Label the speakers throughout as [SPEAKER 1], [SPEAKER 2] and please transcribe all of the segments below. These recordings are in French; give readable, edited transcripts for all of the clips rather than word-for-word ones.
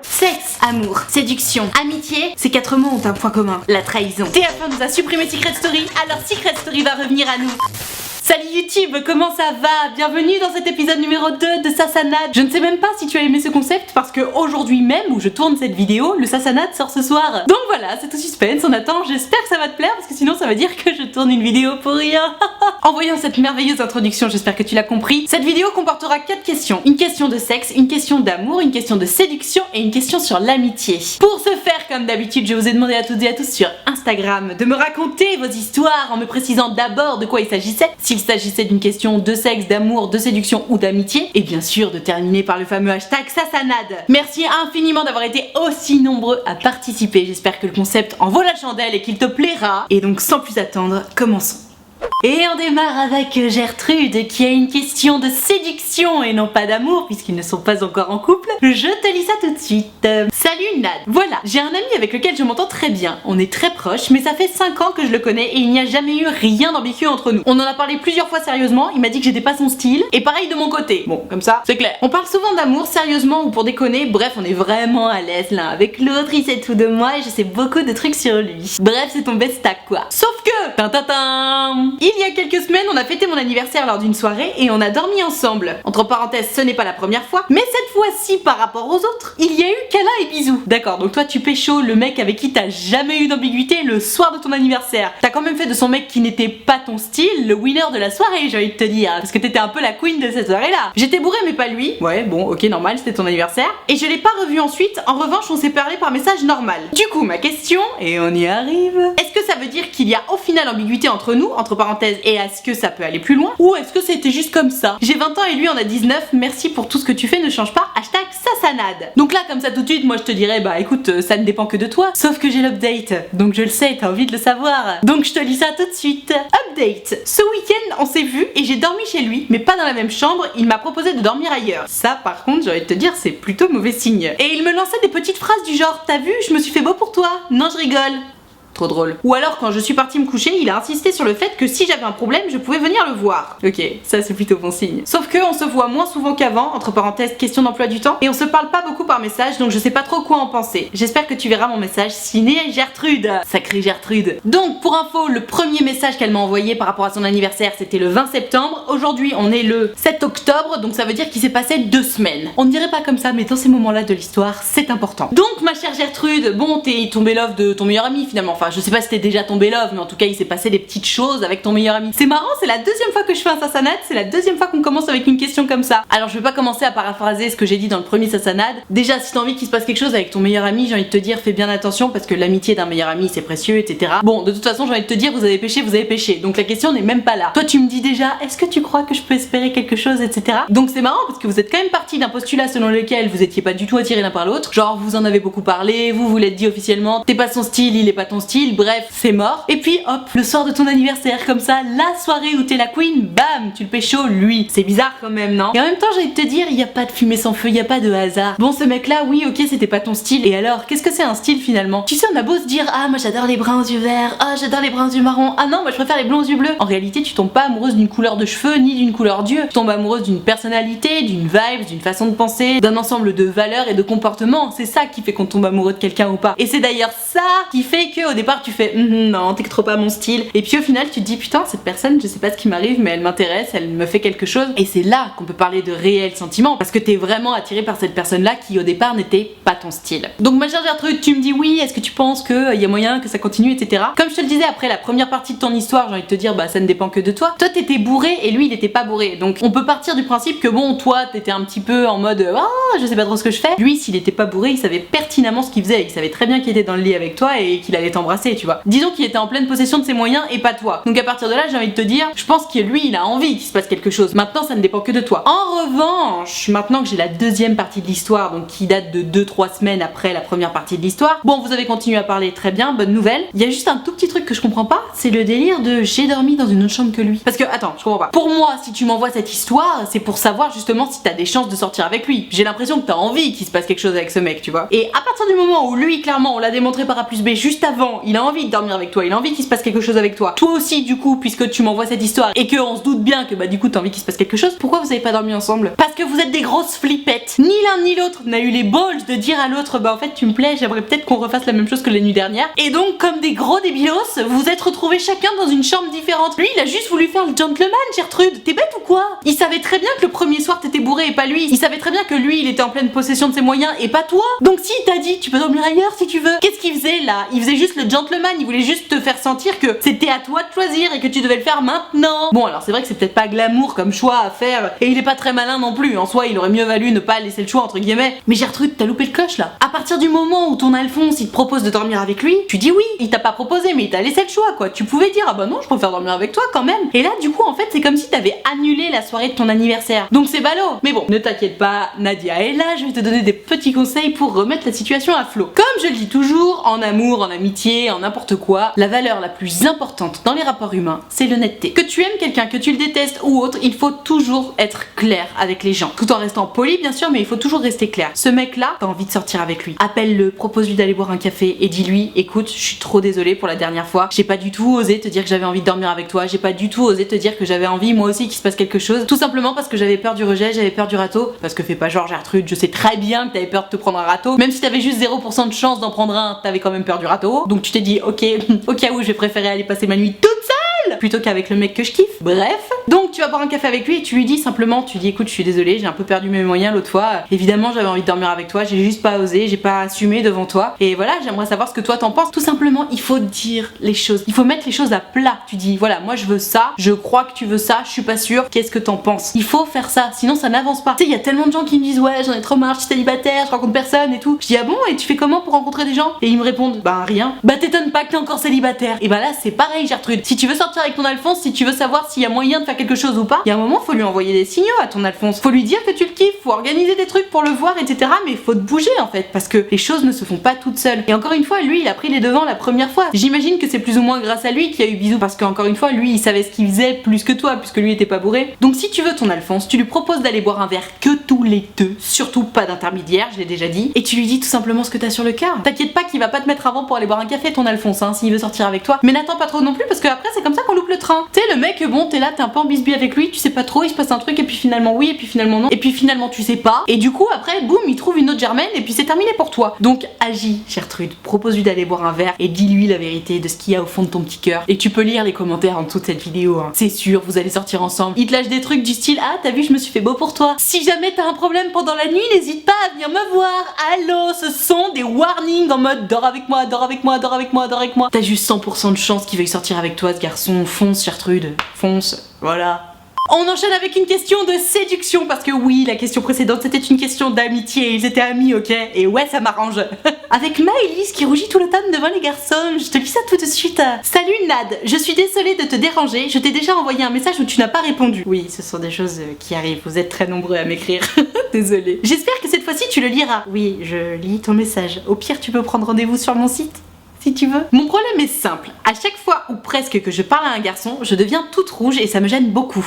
[SPEAKER 1] Sexe, amour, séduction, amitié, ces 4 mots ont un point commun, la trahison. TF1 nous a supprimé Secret Story, alors Secret Story va revenir à nous. Salut YouTube, comment ça va? Bienvenue dans cet épisode numéro 2 de Sassanad. Je ne sais même pas si tu as aimé ce concept parce que aujourd'hui même où je tourne cette vidéo, le Sassanad sort ce soir. Donc voilà, c'est tout suspense, on attend, j'espère que ça va te plaire parce que sinon ça veut dire que je tourne une vidéo pour rien. En voyant cette merveilleuse introduction, j'espère que tu l'as compris. Cette vidéo comportera 4 questions. Une question de sexe, une question d'amour, une question de séduction et une question sur l'amitié. Pour ce faire, comme d'habitude, je vous ai demandé à toutes et à tous sur Instagram de me raconter vos histoires en me précisant d'abord de quoi il s'agissait. S'il s'agissait d'une question de sexe, d'amour, de séduction ou d'amitié, et bien sûr de terminer par le fameux hashtag Sassanad. Merci infiniment d'avoir été aussi nombreux à participer, j'espère que le concept en vaut la chandelle et qu'il te plaira. Et donc sans plus attendre, commençons. Et on démarre avec Gertrude qui a une question de séduction et non pas d'amour puisqu'ils ne sont pas encore en couple. Je te lis ça tout de suite. Salut Nad. Voilà, j'ai un ami avec lequel je m'entends très bien. On est très proches mais ça fait 5 ans que je le connais et il n'y a jamais eu rien d'ambigu entre nous. On en a parlé plusieurs fois sérieusement, il m'a dit que j'étais pas son style et pareil de mon côté. Bon, comme ça, c'est clair. On parle souvent d'amour sérieusement ou pour déconner, bref on est vraiment à l'aise l'un avec l'autre, il sait tout de moi et je sais beaucoup de trucs sur lui. Bref c'est ton bestac quoi. Sauf que, il y a quelques semaines, on a fêté mon anniversaire lors d'une soirée et on a dormi ensemble. Entre parenthèses, ce n'est pas la première fois, mais cette fois-ci, par rapport aux autres, il y a eu câlin et bisous. D'accord, donc toi tu pécho le mec avec qui t'as jamais eu d'ambiguïté le soir de ton anniversaire. T'as quand même fait de son mec qui n'était pas ton style le winner de la soirée, j'ai envie de te dire, parce que t'étais un peu la queen de cette soirée-là. J'étais bourrée mais pas lui. Ouais, bon, ok, normal, c'était ton anniversaire. Et je l'ai pas revu ensuite, en revanche, on s'est parlé par message normal. Du coup, ma question, et on y arrive, est-ce que ça veut dire qu'il y a au final ambiguïté entre nous, entre parenthèses, et est-ce que ça peut aller plus loin? Ou est-ce que c'était juste comme ça? J'ai 20 ans et lui en a 19, merci pour tout ce que tu fais, ne change pas, hashtag Sassanad. Donc là comme ça tout de suite, moi je te dirais bah écoute, ça ne dépend que de toi, sauf que j'ai l'update, donc je le sais, t'as envie de le savoir. Donc je te lis ça tout de suite. Update, ce week-end on s'est vu et j'ai dormi chez lui, mais pas dans la même chambre, il m'a proposé de dormir ailleurs. Ça par contre j'ai envie de te dire c'est plutôt mauvais signe. Et il me lançait des petites phrases du genre t'as vu, je me suis fait beau pour toi. Non je rigole. Trop drôle. Ou alors quand je suis partie me coucher, il a insisté sur le fait que si j'avais un problème, je pouvais venir le voir. Ok, ça c'est plutôt bon signe. Sauf que on se voit moins souvent qu'avant, entre parenthèses question d'emploi du temps, et on se parle pas beaucoup par message, donc je sais pas trop quoi en penser. J'espère que tu verras mon message signé Gertrude. Sacrée Gertrude. Donc pour info, le premier message qu'elle m'a envoyé par rapport à son anniversaire, c'était le 20 septembre. Aujourd'hui on est le 7 octobre, donc ça veut dire qu'il s'est passé 2 semaines. On ne dirait pas comme ça, mais dans ces moments-là de l'histoire, c'est important. Donc ma chère Gertrude, bon t'es tombé love de ton meilleur ami finalement. Enfin, je sais pas si t'es déjà tombé love, mais en tout cas il s'est passé des petites choses avec ton meilleur ami. C'est marrant, c'est la 2e fois que je fais un Sassanad, c'est la 2e fois qu'on commence avec une question comme ça. Alors je vais pas commencer à paraphraser ce que j'ai dit dans le premier Sassanad. Déjà si t'as envie qu'il se passe quelque chose avec ton meilleur ami, j'ai envie de te dire fais bien attention parce que l'amitié d'un meilleur ami c'est précieux, etc. Bon, de toute façon j'ai envie de te dire vous avez péché, donc la question n'est même pas là. Toi tu me dis déjà est-ce que tu crois que je peux espérer quelque chose, etc. Donc c'est marrant parce que vous êtes quand même parti d'un postulat selon lequel vous étiez pas du tout attirés l'un par l'autre. Genre vous en avez beaucoup parlé, vous l'êtes dit officiellement, t'es pas son style, il est pas ton style, bref, c'est mort. Et puis hop, le soir de ton anniversaire, comme ça, la soirée où t'es la queen, bam, tu le pécho lui. C'est bizarre quand même, non? Et en même temps, j'ai envie de te dire, il y a pas de fumée sans feu, il y a pas de hasard. Bon, ce mec-là, oui, ok, c'était pas ton style. Et alors, qu'est-ce que c'est un style finalement? Tu sais, on a beau se dire, ah, moi j'adore les bruns aux yeux verts, ah, j'adore les bruns aux yeux marrons, ah non, moi je préfère les blonds aux yeux bleus. En réalité, tu tombes pas amoureuse d'une couleur de cheveux ni d'une couleur d'yeux. Tu tombes amoureuse d'une personnalité, d'une vibe, d'une façon de penser, d'un ensemble de valeurs et de comportements. C'est ça qui fait qu'on tombe amoureux de quelqu'un ou pas. Et c'est d'ailleurs ça qui fait que au départ tu fais non, t'es trop pas mon style. Et puis au final tu te dis putain cette personne je sais pas ce qui m'arrive mais elle m'intéresse, elle me fait quelque chose. Et c'est là qu'on peut parler de réels sentiments parce que t'es vraiment attiré par cette personne là qui au départ n'était pas ton style. Donc ma chère Gertrude, tu me dis oui, est-ce que tu penses qu'il y a moyen que ça continue, etc. Comme je te le disais après la première partie de ton histoire, j'ai envie de te dire bah ça ne dépend que de toi. Toi t'étais bourré et lui il était pas bourré. Donc on peut partir du principe que bon toi t'étais un petit peu en mode ah je sais pas trop ce que je fais. Lui s'il était pas bourré il savait pertinemment ce qu'il faisait, il savait très bien qu'il était dans le lit avec toi et qu'il allait t'embrasser, tu vois. Disons qu'il était en pleine possession de ses moyens et pas toi. Donc à partir de là j'ai envie de te dire, je pense que lui il a envie qu'il se passe quelque chose. Maintenant ça ne dépend que de toi. En revanche, maintenant que j'ai la 2e partie de l'histoire, donc qui date de 2-3 semaines après la première partie de l'histoire, bon vous avez continué à parler, très bien, bonne nouvelle. Il y a juste un tout petit truc que je comprends pas, c'est le délire de j'ai dormi dans une autre chambre que lui. Parce que attends, je comprends pas. Pour moi, si tu m'envoies cette histoire, c'est pour savoir justement si t'as des chances de sortir avec lui. J'ai l'impression que t'as envie qu'il se passe quelque chose avec ce mec, tu vois. Et à partir du moment où lui, clairement, on l'a démontré par A plus B juste avant, il a envie de dormir avec toi, il a envie qu'il se passe quelque chose avec toi. Toi aussi du coup, puisque tu m'envoies cette histoire et que on se doute bien que bah du coup t'as envie qu'il se passe quelque chose, pourquoi vous avez pas dormi ensemble? Parce que vous êtes des grosses flippettes. Ni l'un ni l'autre n'a eu les balls de dire à l'autre bah en fait tu me plais, j'aimerais peut-être qu'on refasse la même chose que la nuit dernière. Et donc comme des gros débilos, vous êtes retrouvés chacun dans une chambre différente. Lui il a juste voulu faire le gentleman, Gertrude. T'es bête ou quoi? Il savait très bien que le premier soir t'étais bourré et pas lui. Il savait très bien que lui il était en pleine possession de ses moyens et pas toi. Donc si il t'a dit tu peux dormir ailleurs si tu veux, qu'est-ce qu'il faisait là? Il faisait juste le gentleman, il voulait juste te faire sentir que c'était à toi de choisir et que tu devais le faire maintenant. Bon alors c'est vrai que c'est peut-être pas glamour comme choix à faire et il est pas très malin non plus. En soi il aurait mieux valu ne pas laisser le choix entre guillemets. Mais Gertrude, t'as loupé le coche là. À partir du moment où ton Alphonse il te propose de dormir avec lui, tu dis oui. Il t'a pas proposé mais il t'a laissé le choix quoi. Tu pouvais dire ah bah non je préfère dormir avec toi quand même. Et là du coup en fait c'est comme si t'avais annulé la soirée de ton anniversaire. Donc c'est ballot. Mais bon, ne t'inquiète pas, Nadia est là, je vais te donner des petits conseils pour remettre la situation à flot. Comme je le dis toujours, en amour, en amitié, en n'importe quoi, la valeur la plus importante dans les rapports humains, c'est l'honnêteté. Que tu aimes quelqu'un, que tu le détestes ou autre, il faut toujours être clair avec les gens. Tout en restant poli bien sûr, mais il faut toujours rester clair. Ce mec là, t'as envie de sortir avec lui. Appelle-le, propose-lui d'aller boire un café et dis-lui, écoute, je suis trop désolée pour la dernière fois, j'ai pas du tout osé te dire que j'avais envie de dormir avec toi, j'ai pas du tout osé te dire que j'avais envie moi aussi qu'il se passe quelque chose, tout simplement parce que j'avais peur du rejet, j'avais peur du râteau, parce que fais pas genre Gertrude, je sais très bien que t'avais peur de te prendre un râteau, même si t'avais juste 0% de chance d'en prendre un, t'avais quand même peur du râteau, donc tu t'es dit ok, au cas où je vais préférer aller passer ma nuit toute seule plutôt qu'avec le mec que je kiffe. Bref, donc tu vas boire un café avec lui et tu lui dis simplement, tu dis écoute je suis désolée, j'ai un peu perdu mes moyens l'autre fois, évidemment j'avais envie de dormir avec toi, j'ai juste pas osé, j'ai pas assumé devant toi et voilà j'aimerais savoir ce que toi t'en penses. Tout simplement il faut dire les choses, il faut mettre les choses à plat. Tu dis voilà moi je veux ça, je crois que tu veux ça, je suis pas sûre, qu'est-ce que t'en penses? Il faut faire ça, sinon ça n'avance pas. Tu sais il y a tellement de gens qui me disent ouais j'en ai trop marre, je suis célibataire, je rencontre personne et tout. Je dis ah bon et tu fais comment pour rencontrer des gens? Et ils me répondent bah rien. Bah t'étonnes pas que t'es encore célibataire. Et bah là c'est pareil Gertrude, si tu veux sortir avec ton Alphonse, si tu veux savoir s'il y a moyen de faire quelque chose ou pas, il y a un moment faut lui envoyer des signaux à ton Alphonse, faut lui dire que tu le kiffes, faut organiser des trucs pour le voir etc. Mais faut te bouger en fait parce que les choses ne se font pas toutes seules. Et encore une fois lui il a pris les devants la première fois. J'imagine que c'est plus ou moins grâce à lui qu'il y a eu bisous parce qu'encore une fois lui il savait ce qu'il faisait plus que toi puisque lui était pas bourré. Donc si tu veux ton Alphonse, tu lui proposes d'aller boire un verre que tous les deux, surtout pas d'intermédiaire, je l'ai déjà dit, et tu lui dis tout simplement ce que t'as sur le cœur. T'inquiète pas qu'il va pas te mettre avant pour aller boire un café ton Alphonse hein, s'il veut sortir avec toi. Mais n'attends pas trop non plus parce que après c'est comme ça qu'on loupe le train. Tu sais le mec bon t'es là, t'es un peu en bisbille avec lui, tu sais pas trop, il se passe un truc et puis finalement oui et puis finalement non et puis finalement tu sais pas et du coup après boum il trouve une autre Germaine et puis c'est terminé pour toi. Donc agis Gertrude, propose-lui d'aller boire un verre et dis-lui la vérité de ce qu'il y a au fond de ton petit cœur et tu peux lire les commentaires en dessous de cette vidéo hein. C'est sûr vous allez sortir ensemble. Il te lâche des trucs du style ah t'as vu je me suis fait beau pour toi. Si jamais t'as un problème pendant la nuit n'hésite pas à venir me voir. Allô ce sont des warnings en mode dors avec moi, dors avec moi, dors avec moi, dors avec moi. T'as juste 100% de chance qu'il veuille sortir avec toi ce garçon. Fonce Gertrude, fonce, voilà. On enchaîne avec une question de séduction parce que oui, la question précédente c'était une question d'amitié, ils étaient amis, ok? Et ouais, ça m'arrange. Avec Maëlys qui rougit tout l'automne devant les garçons, je te lis ça tout de suite. Salut Nad, je suis désolée de te déranger, je t'ai déjà envoyé un message où tu n'as pas répondu. Oui, ce sont des choses qui arrivent, vous êtes très nombreux à m'écrire. Désolée. J'espère que cette fois-ci tu le liras. Oui, je lis ton message. Au pire, tu peux prendre rendez-vous sur mon site. Si tu veux. Mon problème est simple. À chaque fois ou presque que je parle à un garçon, je deviens toute rouge et ça me gêne beaucoup.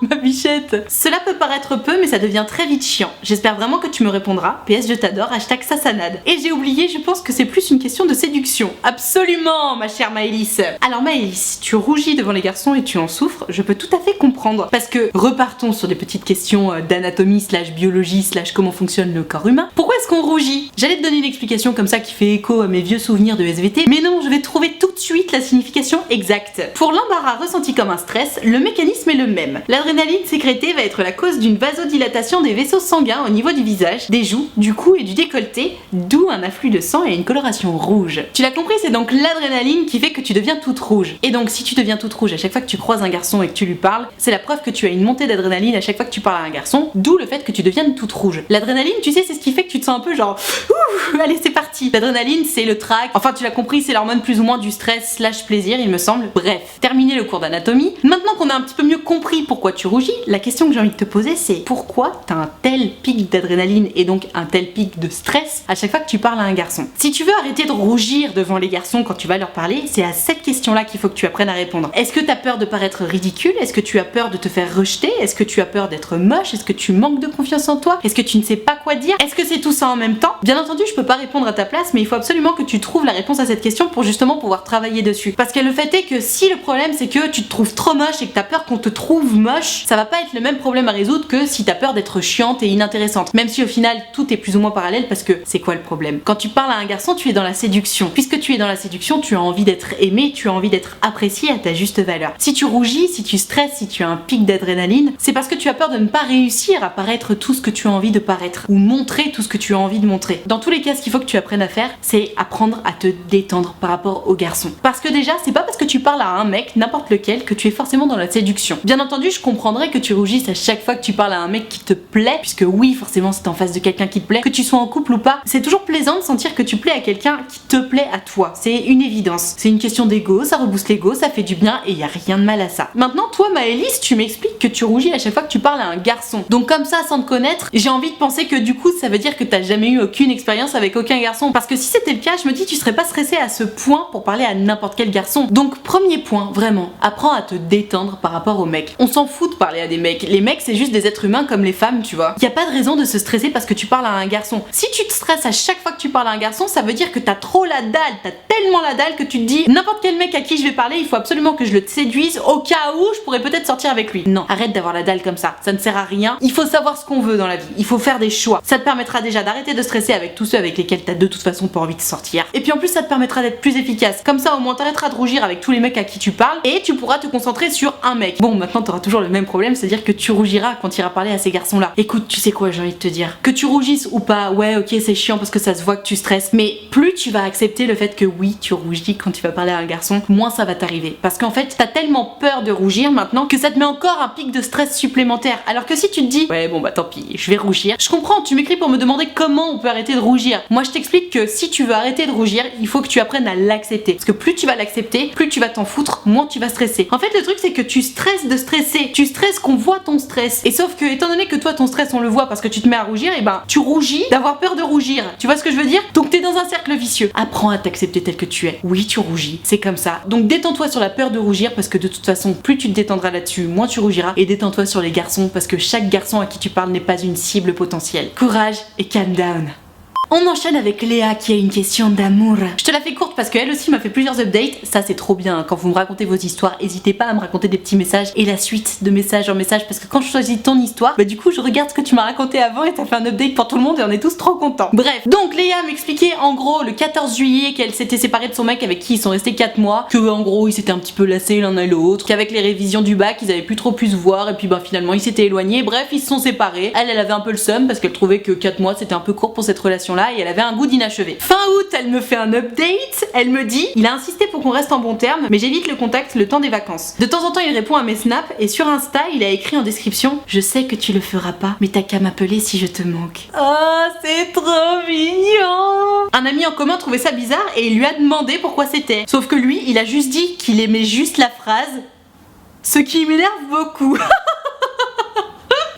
[SPEAKER 1] Ma bichette. Cela peut paraître peu, mais ça devient très vite chiant. J'espère vraiment que tu me répondras. PS je t'adore, #Sassanade. Et j'ai oublié, je pense que c'est plus une question de séduction. Absolument, ma chère Maëlys. Alors Maëlys, tu rougis devant les garçons et tu en souffres, je peux tout à fait comprendre. Parce que repartons sur des petites questions d'anatomie / biologie / comment fonctionne le corps humain. Pourquoi est-ce qu'on rougit? J'allais te donner une explication comme ça qui fait écho à mes vieux souvenirs de SVT, mais non, je vais trouver tout de suite la signification exacte. Pour l'embarras ressenti comme un stress, le mécanisme est le même. L'adrénaline sécrétée va être la cause d'une vasodilatation des vaisseaux sanguins au niveau du visage, des joues, du cou et du décolleté, d'où un afflux de sang et une coloration rouge. Tu l'as compris, c'est donc l'adrénaline qui fait que tu deviens toute rouge. Et donc si tu deviens toute rouge à chaque fois que tu croises un garçon et que tu lui parles, c'est la preuve que tu as une montée d'adrénaline à chaque fois que tu parles à un garçon, d'où le fait que tu deviennes toute rouge. L'adrénaline, tu sais, c'est ce qui fait que tu te sens un peu genre ouh, allez c'est parti. L'adrénaline, c'est le trac. Enfin, tu l'as compris, c'est l'hormone plus ou moins du stress / plaisir, il me semble. Bref, terminé le cours d'anatomie. Maintenant qu'on a un petit peu mieux compris pourquoi tu rougis, la question que j'ai envie de te poser, c'est pourquoi t'as un tel pic d'adrénaline et donc un tel pic de stress à chaque fois que tu parles à un garçon? Si tu veux arrêter de rougir devant les garçons quand tu vas leur parler, c'est à cette question-là qu'il faut que tu apprennes à répondre. Est-ce que t'as peur de paraître ridicule? Est-ce que tu as peur de te faire rejeter? Est-ce que tu as peur d'être moche? Est-ce que tu manques de confiance en toi? Est-ce que tu ne sais pas quoi dire? Est-ce que c'est tout ça en même temps? Bien entendu, entendu, je peux pas répondre à ta place, mais il faut absolument que tu trouves la réponse à cette question pour justement pouvoir travailler dessus. Parce que le fait est que si le problème c'est que tu te trouves trop moche et que t'as peur qu'on te trouve moche, ça va pas être le même problème à résoudre que si t'as peur d'être chiante et inintéressante. Même si au final tout est plus ou moins parallèle, parce que c'est quoi le problème? Quand tu parles à un garçon, tu es dans la séduction. Puisque tu es dans la séduction, tu as envie d'être aimé, tu as envie d'être apprécié à ta juste valeur. Si tu rougis, si tu stresses, si tu as un pic d'adrénaline, c'est parce que tu as peur de ne pas réussir à paraître tout ce que tu as envie de paraître, ou montrer tout ce que tu as envie de montrer. Dans tous les cas, ce qu'il faut que tu apprennes à faire, c'est apprendre à te détendre par rapport aux garçons. Parce que déjà, c'est pas parce que tu parles à un mec, n'importe lequel, que tu es forcément dans la séduction. Bien entendu, je comprendrais que tu rougisses à chaque fois que tu parles à un mec qui te plaît, puisque oui, forcément, c'est en face de quelqu'un qui te plaît, que tu sois en couple ou pas, c'est toujours plaisant de sentir que tu plais à quelqu'un qui te plaît à toi. C'est une évidence. C'est une question d'ego, ça rebooste l'ego, ça fait du bien et y a rien de mal à ça. Maintenant, toi, Maëlys, tu m'expliques que tu rougis à chaque fois que tu parles à un garçon. Donc comme ça, sans te connaître, j'ai envie de penser que du coup, ça veut dire que t'as jamais eu aucune expérience avec aucun garçon. Parce que si c'était le cas, je me dis, tu serais pas stressée à ce point pour parler à n'importe quel garçon. Donc premier point, vraiment, apprends à te détendre par rapport aux mecs. On s'en fout de parler à des mecs. Les mecs, c'est juste des êtres humains comme les femmes, tu vois. Y a pas de raison de se stresser parce que tu parles à un garçon. Si tu te stresses à chaque fois que tu parles à un garçon, ça veut dire que t'as trop la dalle, t'as tellement la dalle que tu te dis, n'importe quel mec à qui je vais parler, il faut absolument que je le séduise au cas où je pourrais peut-être sortir avec lui. Non, arrête d'avoir la dalle comme ça ne sert à rien. Il faut savoir ce qu'on veut dans la vie, il faut faire des choix. Ça te permettra déjà d'arrêter de stresser avec tous ceux avec lesquels t'as de toute façon pas envie de sortir. Et puis en plus, ça te permettra d'être plus efficace. Comme ça, au moins, t'arrêteras de rougir avec tous les mecs à qui tu parles et tu pourras te concentrer sur un mec. Bon, maintenant, t'auras toujours le même problème, c'est-à-dire que tu rougiras quand tu iras parler à ces garçons-là. Écoute, tu sais quoi, j'ai envie de te dire. Que tu rougisses ou pas, ouais, ok, c'est chiant parce que ça se voit que tu stresses, mais plus tu vas accepter le fait que oui, tu rougis quand tu vas parler à un garçon, moins ça va t'arriver. Parce qu'en fait, t'as tellement peur de rougir maintenant que ça te met encore un pic de stress supplémentaire. Alors que si tu te dis, ouais, bon bah tant pis, je vais rougir. Je comprends, tu m'écris pour me demander comment on peut arrêter de rougir. Moi, je t'explique que si tu veux arrêter de rougir, il faut que tu apprennes à l'accepter. Parce que plus tu vas l'accepter, plus tu vas t'en foutre, moins tu vas stresser. En fait, le truc, c'est que tu stresses de stresser. Tu stresses qu'on voit ton stress. Et sauf que, étant donné que toi, ton stress, on le voit parce que tu te mets à rougir, et ben, tu rougis d'avoir peur de rougir. Tu vois ce que je veux dire? Donc, t'es dans un cercle vicieux. Apprends à t'accepter tel que tu es. Oui, tu rougis. C'est comme ça. Donc, détends-toi sur la peur de rougir parce que de toute façon, plus tu te détendras là-dessus, moins tu rougiras. Et détends-toi sur les garçons parce que chaque garçon à qui tu parles n'est pas une cible potentielle. Courage et calm down. On enchaîne avec Léa qui a une question d'amour. Je te la fais courte parce qu'elle aussi m'a fait plusieurs updates. Ça c'est trop bien, quand vous me racontez vos histoires, n'hésitez pas à me raconter des petits messages et la suite de message en message, parce que quand je choisis ton histoire, bah du coup je regarde ce que tu m'as raconté avant et t'as fait un update pour tout le monde et on est tous trop contents. Bref, donc Léa m'expliquait en gros le 14 juillet qu'elle s'était séparée de son mec avec qui ils sont restés 4 mois, que en gros ils s'étaient un petit peu lassés l'un et l'autre, qu'avec les révisions du bac ils avaient plus trop pu se voir et puis bah finalement ils s'étaient éloignés. Bref, ils se sont séparés. Elle avait un peu le seum parce qu'elle trouvait que 4 mois c'était un peu court pour cette relation là et elle avait un goût inachevé. Fin août, elle me fait un update, elle me dit, il a insisté pour qu'on reste en bon terme, mais j'évite le contact le temps des vacances. De temps en temps, il répond à mes snaps et sur Insta, il a écrit en description, je sais que tu le feras pas, mais t'as qu'à m'appeler si je te manque. Oh, c'est trop mignon. Un ami en commun trouvait ça bizarre et il lui a demandé pourquoi c'était. Sauf que lui, il a juste dit qu'il aimait juste la phrase, ce qui m'énerve beaucoup.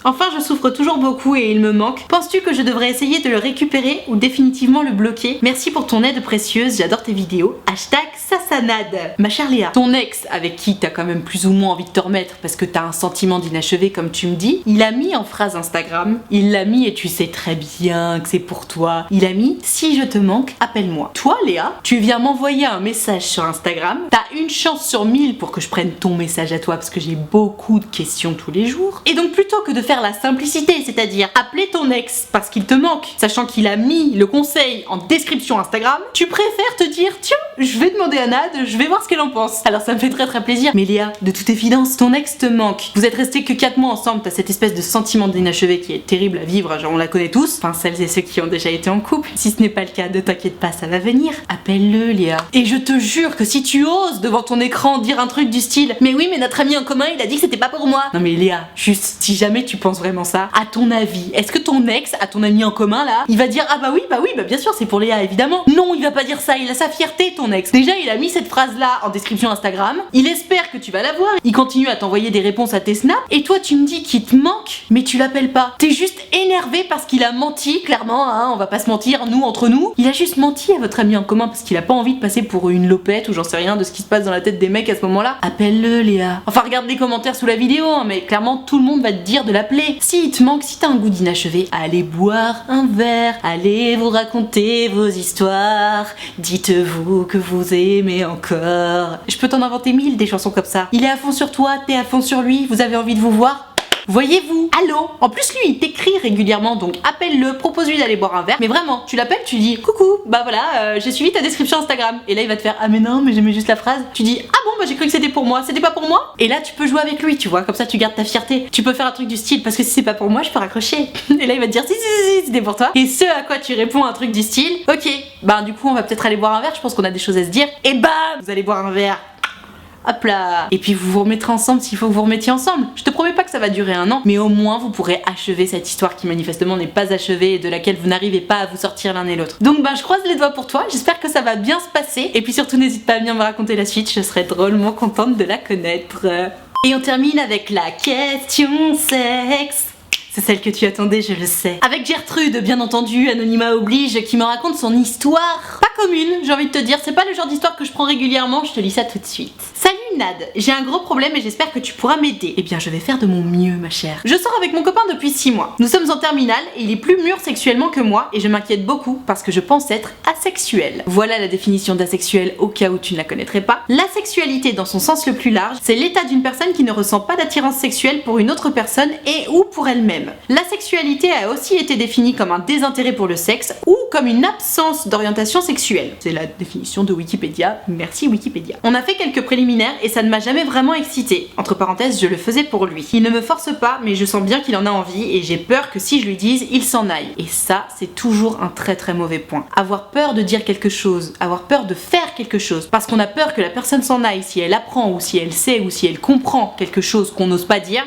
[SPEAKER 1] Enfin, je souffre toujours beaucoup et il me manque. Penses-tu que je devrais essayer de le récupérer ou définitivement le bloquer? Merci pour ton aide précieuse, j'adore tes vidéos. #Sassanade. Ma chère Léa, ton ex, avec qui t'as quand même plus ou moins envie de te remettre parce que t'as un sentiment d'inachevé comme tu me dis, il a mis en phrase Instagram, il l'a mis et tu sais très bien que c'est pour toi. Il a mis, si je te manque, appelle-moi. Toi Léa, tu viens m'envoyer un message sur Instagram, t'as une chance sur 1000 pour que je prenne ton message à toi parce que j'ai beaucoup de questions tous les jours. Et donc plutôt que de faire la simplicité, c'est-à-dire appeler ton ex parce qu'il te manque, sachant qu'il a mis le conseil en description Instagram, tu préfères te dire tiens, je vais demander à Nad, je vais voir ce qu'elle en pense. Alors ça me fait très très plaisir. Mais Léa, de toute évidence, ton ex te manque. Vous êtes restés que 4 mois ensemble, t'as cette espèce de sentiment d'inachevé qui est terrible à vivre, genre on la connaît tous, enfin celles et ceux qui ont déjà été en couple. Si ce n'est pas le cas, ne t'inquiète pas, ça va venir. Appelle-le Léa. Et je te jure que si tu oses devant ton écran dire un truc du style mais oui mais notre ami en commun il a dit que c'était pas pour moi. Non mais Léa, juste si jamais tu penses vraiment ça, à ton avis, est-ce que ton ex, à ton ami en commun là, il va dire ah bah oui, bah bien sûr c'est pour Léa évidemment. Non, il va pas dire ça, il a sa fierté ton ton ex. Déjà, il a mis cette phrase-là en description Instagram. Il espère que tu vas la voir. Il continue à t'envoyer des réponses à tes snaps. Et toi, tu me dis qu'il te manque, mais tu l'appelles pas. T'es juste énervé parce qu'il a menti, clairement, hein, on va pas se mentir, nous, entre nous. Il a juste menti à votre ami en commun parce qu'il a pas envie de passer pour une lopette ou j'en sais rien de ce qui se passe dans la tête des mecs à ce moment-là. Appelle-le, Léa. Enfin, regarde les commentaires sous la vidéo, hein, mais clairement, tout le monde va te dire de l'appeler. Si il te manque, si t'as un goût d'inachevé, allez boire un verre, allez vous raconter vos histoires, dites-vous que vous aimez encore. Je peux t'en inventer 1000 des chansons comme ça. Il est à fond sur toi, t'es à fond sur lui, vous avez envie de vous voir. Voyez-vous, allô. En plus lui il t'écrit régulièrement, donc appelle-le, propose-lui d'aller boire un verre. Mais vraiment, tu l'appelles, tu dis coucou, bah voilà, j'ai suivi ta description Instagram. Et là il va te faire ah mais non mais j'aimais juste la phrase. Tu dis ah bon bah j'ai cru que c'était pour moi, c'était pas pour moi. Et là tu peux jouer avec lui, tu vois, comme ça tu gardes ta fierté. Tu peux faire un truc du style parce que si c'est pas pour moi je peux raccrocher. Et là il va te dire si c'était pour toi. Et ce à quoi tu réponds un truc du style ok, bah du coup on va peut-être aller boire un verre, je pense qu'on a des choses à se dire. Et bam, vous allez boire un verre. Hop là. Et puis vous vous remettrez ensemble s'il faut que vous remettiez ensemble. Je te promets pas que ça va durer 1 an, mais au moins vous pourrez achever cette histoire qui manifestement n'est pas achevée et de laquelle vous n'arrivez pas à vous sortir l'un et l'autre. Donc je croise les doigts pour toi, j'espère que ça va bien se passer. Et puis surtout n'hésite pas à venir me raconter la suite, je serais drôlement contente de la connaître. Et on termine avec la question sexe. C'est celle que tu attendais, je le sais. Avec Gertrude, bien entendu, anonymat oblige, qui me raconte son histoire. Pas commune, j'ai envie de te dire, c'est pas le genre d'histoire que je prends régulièrement, je te lis ça tout de suite. Salut Nad, j'ai un gros problème et j'espère que tu pourras m'aider. Eh bien je vais faire de mon mieux ma chère. Je sors avec mon copain depuis 6 mois. Nous sommes en terminale et il est plus mûr sexuellement que moi et je m'inquiète beaucoup parce que je pense être asexuelle. Voilà la définition d'asexuel au cas où tu ne la connaîtrais pas. L'asexualité dans son sens le plus large, c'est l'état d'une personne qui ne ressent pas d'attirance sexuelle pour une autre personne et ou pour elle-même. La sexualité a aussi été définie comme un désintérêt pour le sexe ou comme une absence d'orientation sexuelle. C'est la définition de Wikipédia, merci Wikipédia. On a fait quelques préliminaires et ça ne m'a jamais vraiment excitée. Entre parenthèses, je le faisais pour lui. Il ne me force pas, mais je sens bien qu'il en a envie et j'ai peur que si je lui dise, il s'en aille. Et ça, c'est toujours un très très mauvais point. Avoir peur de dire quelque chose, avoir peur de faire quelque chose, parce qu'on a peur que la personne s'en aille si elle apprend ou si elle sait ou si elle comprend quelque chose qu'on n'ose pas dire.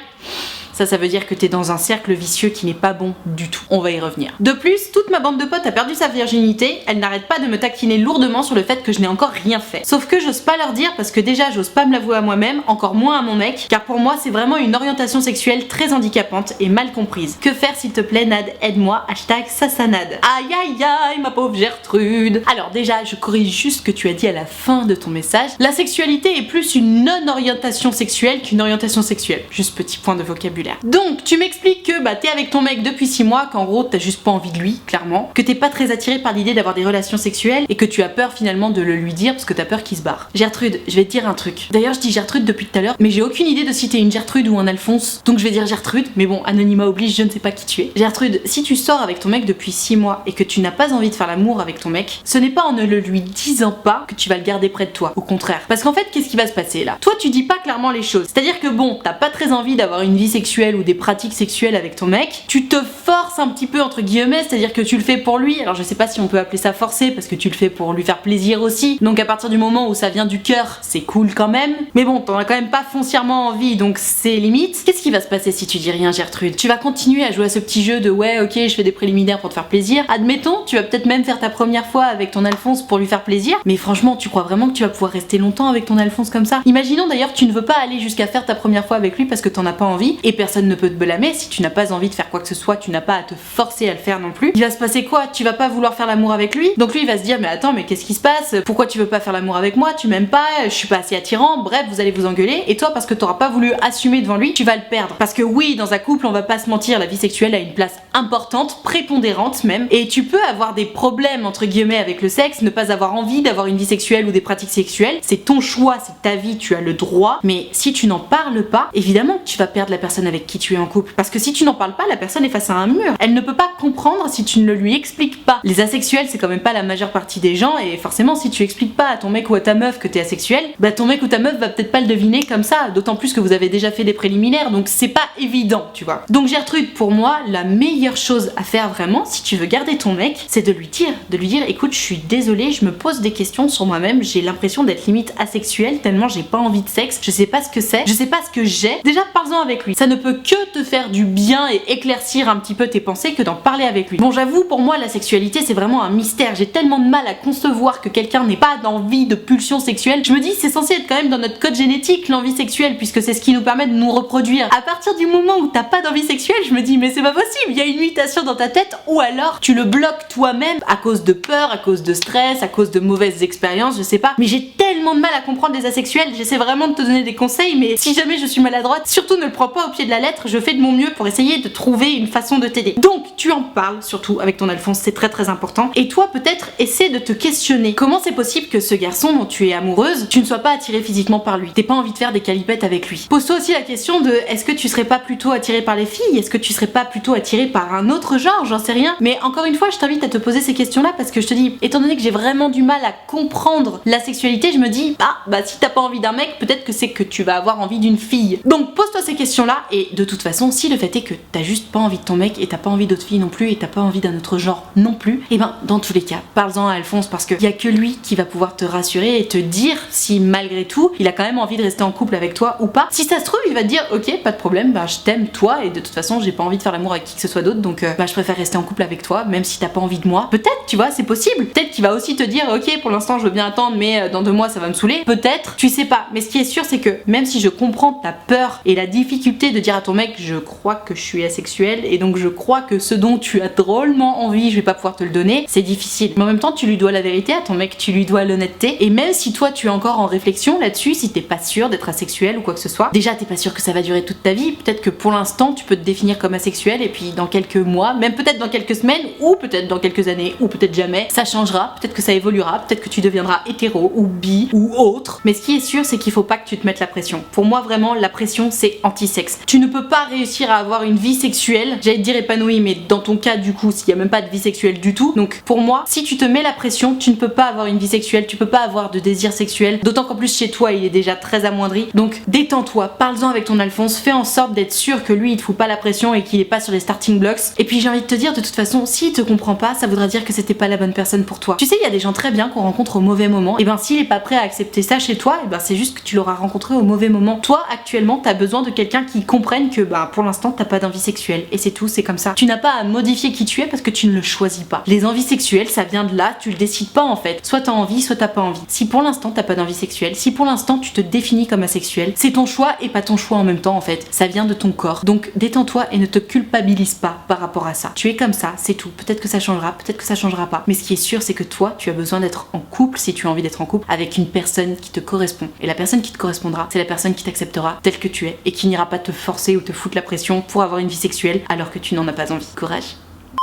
[SPEAKER 1] Ça veut dire que t'es dans un cercle vicieux qui n'est pas bon du tout. On va y revenir. De plus, toute ma bande de potes a perdu sa virginité, elle n'arrête pas de me taquiner lourdement sur le fait que je n'ai encore rien fait. Sauf que j'ose pas leur dire parce que déjà j'ose pas me l'avouer à moi-même, encore moins à mon mec, car pour moi c'est vraiment une orientation sexuelle très handicapante et mal comprise. Que faire s'il te plaît Nad, aide-moi, #Sassanad. Aïe aïe aïe ma pauvre Gertrude. Alors déjà, je corrige juste ce que tu as dit à la fin de ton message. La sexualité est plus une non-orientation sexuelle qu'une orientation sexuelle. Juste petit point de vocabulaire. Donc tu m'expliques que t'es avec ton mec depuis 6 mois, qu'en gros t'as juste pas envie de lui, clairement, que t'es pas très attiré par l'idée d'avoir des relations sexuelles et que tu as peur finalement de le lui dire parce que t'as peur qu'il se barre. Gertrude, je vais te dire un truc. D'ailleurs je dis Gertrude depuis tout à l'heure, mais j'ai aucune idée de si t'es une Gertrude ou un Alphonse, donc je vais dire Gertrude, mais bon, anonymat oblige, je ne sais pas qui tu es. Gertrude, si tu sors avec ton mec depuis 6 mois et que tu n'as pas envie de faire l'amour avec ton mec, ce n'est pas en ne le lui disant pas que tu vas le garder près de toi, au contraire. Parce qu'en fait, qu'est-ce qui va se passer là? Toi tu dis pas clairement les choses, c'est-à-dire que bon, t'as pas très envie d'avoir une vie sexuelle ou des pratiques sexuelles avec ton mec, tu te forces un petit peu entre guillemets, c'est-à-dire que tu le fais pour lui. Alors je sais pas si on peut appeler ça forcer parce que tu le fais pour lui faire plaisir aussi, donc à partir du moment où ça vient du cœur, c'est cool quand même, mais bon, t'en as quand même pas foncièrement envie, donc c'est limite. Qu'est-ce qui va se passer si tu dis rien Gertrude? Tu vas continuer à jouer à ce petit jeu de ouais ok je fais des préliminaires pour te faire plaisir, admettons, tu vas peut-être même faire ta première fois avec ton Alphonse pour lui faire plaisir, mais franchement tu crois vraiment que tu vas pouvoir rester longtemps avec ton Alphonse comme ça? Imaginons d'ailleurs tu ne veux pas aller jusqu'à faire ta première fois avec lui parce que t'en as pas envie, et personne ne peut te blâmer si tu n'as pas envie de faire quoi que ce soit, tu n'as pas à te forcer à le faire non plus. Il va se passer quoi? Tu vas pas vouloir faire l'amour avec lui, donc lui il va se dire mais attends mais qu'est-ce qui se passe? Pourquoi tu veux pas faire l'amour avec moi? Tu m'aimes pas, je suis pas assez attirant, bref vous allez vous engueuler, et toi parce que t'auras pas voulu assumer devant lui, tu vas le perdre. Parce que oui, dans un couple on va pas se mentir, la vie sexuelle a une place importante, prépondérante même, et tu peux avoir des problèmes entre guillemets avec le sexe, ne pas avoir envie d'avoir une vie sexuelle ou des pratiques sexuelles, c'est ton choix, c'est ta vie, tu as le droit, mais si tu n'en parles pas, évidemment que tu vas perdre la personne avec qui tu es en couple. Parce que si tu n'en parles pas, la personne est face à un mur. Elle ne peut pas comprendre si tu ne le lui expliques pas. Les asexuels, c'est quand même pas la majeure partie des gens, et forcément, si tu expliques pas à ton mec ou à ta meuf que t'es asexuel, ton mec ou ta meuf va peut-être pas le deviner comme ça, d'autant plus que vous avez déjà fait des préliminaires, donc c'est pas évident, tu vois. Donc Gertrude, pour moi, la meilleure chose à faire vraiment, si tu veux garder ton mec, c'est de lui dire, écoute, je suis désolée, je me pose des questions sur moi-même, j'ai l'impression d'être limite asexuelle, tellement j'ai pas envie de sexe, je sais pas ce que c'est, je sais pas ce que j'ai. Déjà, parle-en avec lui. Ça ne peut que te faire du bien et éclaircir un petit peu tes pensées que d'en parler avec lui. Bon, j'avoue, pour moi la sexualité c'est vraiment un mystère. J'ai tellement de mal à concevoir que quelqu'un n'ait pas d'envie, de pulsion sexuelle. Je me dis c'est censé être quand même dans notre code génétique l'envie sexuelle, puisque c'est ce qui nous permet de nous reproduire. À partir du moment où t'as pas d'envie sexuelle, je me dis mais c'est pas possible, il y a une mutation dans ta tête, ou alors tu le bloques toi-même à cause de peur, à cause de stress, à cause de mauvaises expériences, je sais pas. Mais j'ai tellement de mal à comprendre les asexuels, j'essaie vraiment de te donner des conseils, mais si jamais je suis maladroite, surtout ne le prends pas au pied de la lettre, je fais de mon mieux pour essayer de trouver une façon de t'aider. Donc tu en parles surtout avec ton Alphonse, c'est très très important. Et toi peut-être essaie de te questionner. Comment c'est possible que ce garçon dont tu es amoureuse, tu ne sois pas attirée physiquement par lui? T'aies pas envie de faire des calipettes avec lui? Pose-toi aussi la question de est-ce que tu serais pas plutôt attirée par les filles? Est-ce que tu serais pas plutôt attirée par un autre genre? J'en sais rien. Mais encore une fois, je t'invite à te poser ces questions-là parce que je te dis, étant donné que j'ai vraiment du mal à comprendre la sexualité, je me dis, bah si t'as pas envie d'un mec, peut-être que c'est que tu vas avoir envie d'une fille. Donc pose-toi ces questions-là et de toute façon, si le fait est que t'as juste pas envie de ton mec et t'as pas envie d'autres filles non plus et t'as pas envie d'un autre genre non plus, et ben dans tous les cas, parle-en à Alphonse parce qu'il y a que lui qui va pouvoir te rassurer et te dire si malgré tout, il a quand même envie de rester en couple avec toi ou pas. Si ça se trouve, il va te dire ok, pas de problème, bah je t'aime toi et de toute façon, j'ai pas envie de faire l'amour avec qui que ce soit d'autre, donc bah je préfère rester en couple avec toi même si t'as pas envie de moi. Peut-être, tu vois, c'est possible. Peut-être qu'il va aussi te dire ok, pour l'instant je veux bien attendre mais dans 2 mois ça va me saouler. Peut-être, tu sais pas. Mais ce qui est sûr c'est que même si je comprends ta peur et la difficulté de dire à ton mec je crois que je suis asexuel et donc je crois que ce dont tu as drôlement envie je vais pas pouvoir te le donner, c'est difficile. Mais en même temps tu lui dois la vérité à ton mec, tu lui dois l'honnêteté et même si toi tu es encore en réflexion là-dessus, si t'es pas sûr d'être asexuel ou quoi que ce soit, déjà t'es pas sûr que ça va durer toute ta vie, peut-être que pour l'instant tu peux te définir comme asexuel et puis dans quelques mois, même peut-être dans quelques semaines ou peut-être dans quelques années ou peut-être jamais, ça changera, peut-être que ça évoluera, peut-être que tu deviendras hétéro ou bi ou autre. Mais ce qui est sûr c'est qu'il faut pas que tu te mettes la pression. Pour moi vraiment la pression c'est anti-sexe. Tu ne peux pas réussir à avoir une vie sexuelle, j'allais te dire épanouie, mais dans ton cas du coup s'il y a même pas de vie sexuelle du tout, donc pour moi si tu te mets la pression, tu ne peux pas avoir une vie sexuelle, tu peux pas avoir de désir sexuel, d'autant qu'en plus chez toi il est déjà très amoindri. Donc détends-toi, parle-en avec ton Alphonse, fais en sorte d'être sûr que lui il te fout pas la pression et qu'il est pas sur les starting blocks. Et puis j'ai envie de te dire de toute façon, s'il te comprend pas, ça voudra dire que c'était pas la bonne personne pour toi. Tu sais, il y a des gens très bien qu'on rencontre au mauvais moment, et ben s'il est pas prêt à accepter ça chez toi, et ben c'est juste que tu l'auras rencontré au mauvais moment. Toi actuellement t'as besoin de quelqu'un qui comprenne que bah pour l'instant t'as pas d'envie sexuelle et c'est tout, c'est comme ça. Tu n'as pas à modifier qui tu es parce que tu ne le choisis pas. Les envies sexuelles ça vient de là, tu le décides pas en fait. Soit t'as envie, soit t'as pas envie. Si pour l'instant t'as pas d'envie sexuelle, si pour l'instant tu te définis comme asexuel, c'est ton choix et pas ton choix en même temps en fait. Ça vient de ton corps. Donc détends-toi et ne te culpabilise pas par rapport à ça. Tu es comme ça, c'est tout. Peut-être que ça changera, peut-être que ça changera pas. Mais ce qui est sûr c'est que toi tu as besoin d'être en couple si tu as envie d'être en couple avec une personne qui te correspond. Et la personne qui te correspondra, c'est la personne qui t'acceptera tel que tu es et qui n'ira pas te forcer ou te foutre la pression pour avoir une vie sexuelle alors que tu n'en as pas envie. Courage.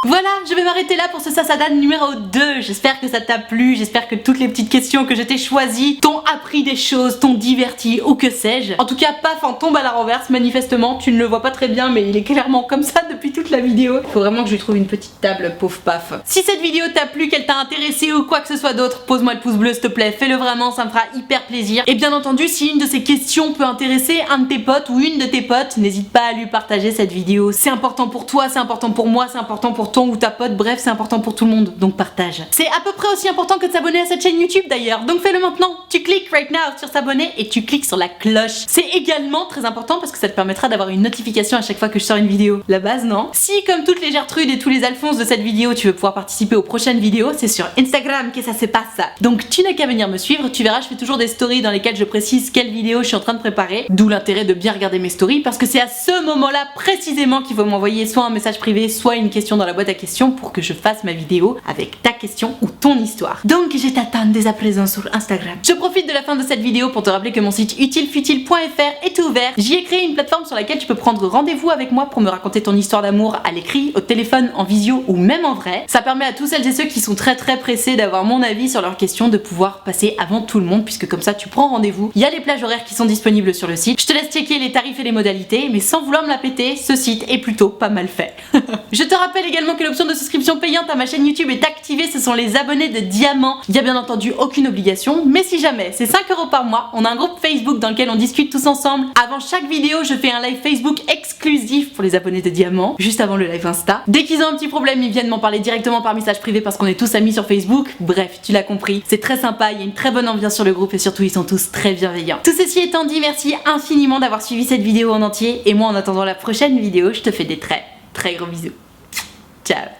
[SPEAKER 1] Voilà, je vais m'arrêter là pour ce Sasadan numéro 2. J'espère que ça t'a plu, j'espère que toutes les petites questions que je t'ai choisies t'ont appris des choses, t'ont diverti ou que sais-je. En tout cas, paf, en tombe à la renverse, manifestement. Tu ne le vois pas très bien, mais il est clairement comme ça depuis toute la vidéo. Il faut vraiment que je lui trouve une petite table, pauvre paf. Si cette vidéo t'a plu, qu'elle t'a intéressé ou quoi que ce soit d'autre, pose-moi le pouce bleu s'il te plaît, fais-le vraiment, ça me fera hyper plaisir. Et bien entendu, si une de ces questions peut intéresser un de tes potes ou une de tes potes, n'hésite pas à lui partager cette vidéo. C'est important pour toi, c'est important pour moi, c'est important pour ton ou ta pote, bref c'est important pour tout le monde, donc partage. C'est à peu près aussi important que de s'abonner à cette chaîne YouTube d'ailleurs, donc fais-le maintenant. Tu cliques right now sur s'abonner et tu cliques sur la cloche. C'est également très important parce que ça te permettra d'avoir une notification à chaque fois que je sors une vidéo. La base, non? Si comme toutes les Gertrudes et tous les Alphonse de cette vidéo, tu veux pouvoir participer aux prochaines vidéos, c'est sur Instagram que ça se passe. Donc tu n'as qu'à venir me suivre, tu verras je fais toujours des stories dans lesquelles je précise quelle vidéo je suis en train de préparer, d'où l'intérêt de bien regarder mes stories parce que c'est à ce moment-là précisément qu'il faut m'envoyer soit un message privé, soit une question dans la boîte à questions pour que je fasse ma vidéo avec ta question ou ton histoire. Donc je t'attends dès à présent sur Instagram. Je profite de la fin de cette vidéo pour te rappeler que mon site utilefutile.fr est ouvert. J'y ai créé une plateforme sur laquelle tu peux prendre rendez-vous avec moi pour me raconter ton histoire d'amour à l'écrit, au téléphone, en visio ou même en vrai. Ça permet à tous celles et ceux qui sont très pressés d'avoir mon avis sur leurs questions de pouvoir passer avant tout le monde puisque comme ça tu prends rendez-vous. Il y a les plages horaires qui sont disponibles sur le site. Je te laisse checker les tarifs et les modalités mais sans vouloir me la péter, ce site est plutôt pas mal fait. Je te rappelle également également que l'option de souscription payante à ma chaîne YouTube est activée, ce sont les abonnés de diamant. Il n'y a bien entendu aucune obligation, mais si jamais, c'est 5 € par mois. On a un groupe Facebook dans lequel on discute tous ensemble. Avant chaque vidéo, je fais un live Facebook exclusif pour les abonnés de diamant, juste avant le live Insta. Dès qu'ils ont un petit problème, ils viennent m'en parler directement par message privé parce qu'on est tous amis sur Facebook. Bref, tu l'as compris, c'est très sympa, il y a une très bonne ambiance sur le groupe et surtout ils sont tous très bienveillants. Tout ceci étant dit, merci infiniment d'avoir suivi cette vidéo en entier et moi en attendant la prochaine vidéo, je te fais des très gros bisous. Ciao.